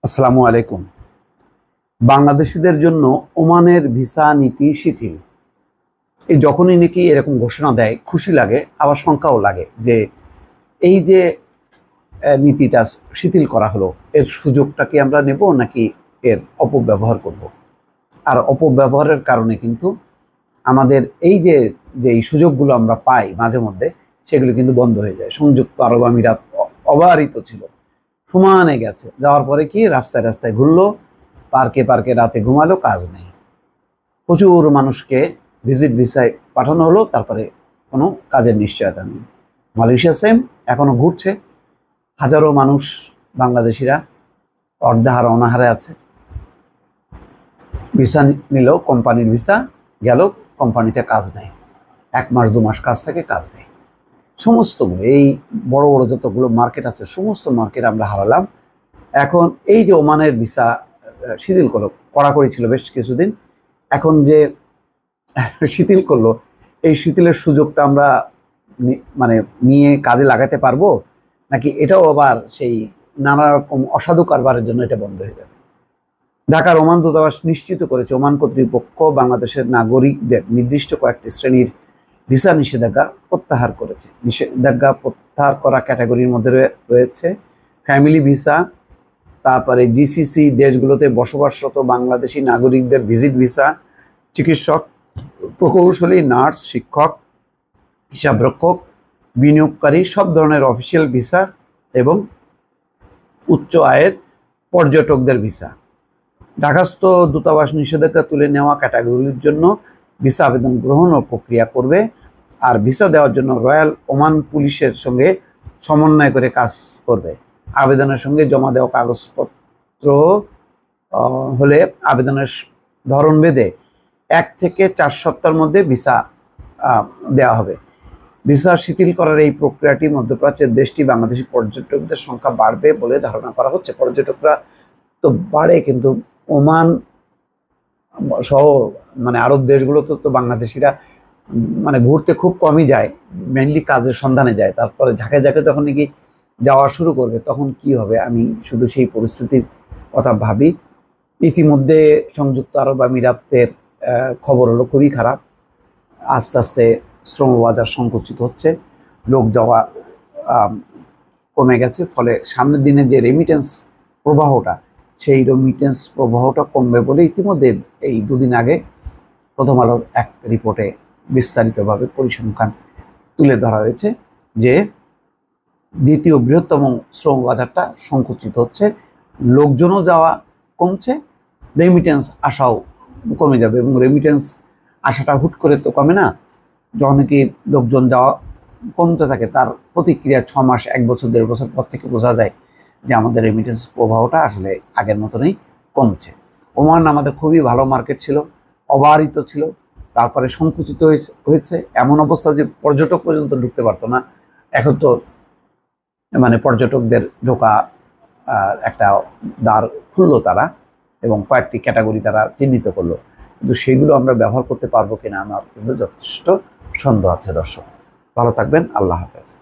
আসসালামু আলাইকুম। বাংলাদেশিদের জন্য ওমানের ভিসা নীতি শিথিল। এই যখনই নাকি এরকম ঘোষণা দেয় খুশি লাগে, আবার শঙ্কাও লাগে যে এই যে নীতিটা শিথিল করা হলো, এর সুযোগটা কি আমরা নেব নাকি এর অপব্যবহার করব। আর অপব্যবহারের কারণে কিন্তু আমাদের এই যে যে এই সুযোগগুলো আমরা পাই মাঝে মধ্যে, সেগুলো কিন্তু বন্ধ হয়ে যায়। সংযুক্ত আরব আমিরাত অবারিত ছিল, সমানে গেছে, যাওয়ার পরে কি রাস্তায় রাস্তায় ঘুরলো, পার্কে পার্কে রাতে ঘুমালো, কাজ নেই। প্রচুর মানুষকে ভিজিট ভিসায় পাঠানো হলো, তারপরে কোনো কাজের নিশ্চয়তা নেই। মালয়েশিয়া সেম, এখনো ঘুরছে, হাজারো মানুষ বাংলাদেশিরা অর্ধাহার অনাহারে আছে। ভিসা নিল, কোম্পানির ভিসা গেল, কোম্পানিতে কাজ নেই, 1 মাস 2 মাস কাজ থাকে, কাজ নেই। সমস্তগুলো এই বড় বড় যতগুলো মার্কেট আছে সমস্ত মার্কেট আমরা হারালাম। এখন এই যে ওমানের ভিসা শিথিল করলো, কড়াকড়ি ছিল বেশ কিছুদিন, এখন যে শিথিল করলো, এই শিথিলের সুযোগটা আমরা মানে নিয়ে কাজে লাগাতে পারবো নাকি এটাও আবার সেই নানা রকম অসাধু কারবারের জন্য এটা বন্ধ হয়ে যাবে। ঢাকার ওমান দূতাবাস নিশ্চিত করেছে, ওমান কর্তৃপক্ষ বাংলাদেশের নাগরিকদের নির্দিষ্ট কয়েকটি শ্রেণীর ভিসা নিষেধাজ্ঞা প্রত্যাহার করেছে। নিষেধাজ্ঞা প্রত্যাহার করা ক্যাটাগরির মধ্যে রয়েছে ফ্যামিলি ভিসা, তারপরে জিসিসি দেশগুলোতে বসবাসরত বাংলাদেশি নাগরিকদের ভিজিট ভিসা, চিকিৎসক, প্রকৌশলী, নার্স, শিক্ষক, হিসাবরক্ষক, বিনিয়োগকারী, সব ধরনের অফিসিয়াল ভিসা এবং উচ্চ আয়ের পর্যটকদের ভিসা। ঢাকাস্থ দূতাবাস নিষেধাজ্ঞা তুলে নেওয়া ক্যাটাগরির জন্য ভিসা আবেদন গ্রহণ ও প্রক্রিয়া করবে। আর ভিসা দেওয়ার জন্য রয়্যাল ওমান পুলিশের সঙ্গে সমন্বয় করে কাজ করবে। আবেদনের সঙ্গে জমা দেওয়া কাগজপত্র হলে আবেদনের ধরন ভেদে 1 থেকে 4 সপ্তাহের মধ্যে ভিসা দেওয়া হবে। ভিসা শিথিল করার এই প্রক্রিয়াটি মধ্যপ্রাচ্যের দেশটি বাংলাদেশি পর্যটকদের সংখ্যা বাড়বে বলে ধারণা করা হচ্ছে। পর্যটকরা তো বাড়ে, কিন্তু ওমান সহ মানে আরব দেশগুলোতে তো বাংলাদেশিরা মানে ঘুরতে খুব কমই যায়, মেইনলি কাজের সন্ধানে যায়। তারপরে ঝাঁকে ঝাঁকে যখন নাকি যাওয়া শুরু করবে তখন কি হবে, আমি শুধু সেই পরিস্থিতির কথা ভাবি। ইতিমধ্যে সংযুক্ত আরব আমিরাতের খবর হলো খুবই খারাপ। আস্তে আস্তে শ্রমবাজার সংকুচিত হচ্ছে, লোক যাওয়া কমে গেছে, ফলে সামনের দিনে যে রেমিটেন্স প্রবাহটা, সেই রেমিটেন্স প্রবাহটা কমবে বলে ইতিমধ্যে এই 2 দিন আগে প্রথম আলোর এক রিপোর্টে বিস্তারিতভাবে পরিসংখ্যান তুলে ধরা হয়েছে যে দ্বিতীয় বৃহত্তম শ্রমবাজারটা সংকুচিত হচ্ছে, লোকজনও যাওয়া কমছে, রেমিটেন্স আশাও কমে যাবে। এবং রেমিটেন্স আশাটা হুট করে তো কমে না, যখন নাকি লোকজন যাওয়া কমতে থাকে তার প্রতিক্রিয়া 6 মাস 1 বছর 1.5 বছর পর থেকে বোঝা যায় যে আমাদের রেমিটেন্স প্রবাহটা আসলে আগের মতনই কমছে। ওমান আমাদের খুবই ভালো মার্কেট ছিল, অবারিত ছিল, তারপরে সংকুচিত হয়েছে, এমন অবস্থা যে পর্যটক পর্যন্ত ঢুকতে পারতো না। এখন তো মানে পর্যটকদের ঢোকা একটা দ্বার খুললো তারা, এবং কয়েকটি ক্যাটাগরি তারা চিহ্নিত করলো, কিন্তু সেগুলো আমরা ব্যবহার করতে পারবো কিনা আমার কিন্তু যথেষ্ট সন্দেহ আছে। দর্শক ভালো থাকবেন, আল্লাহ হাফেজ।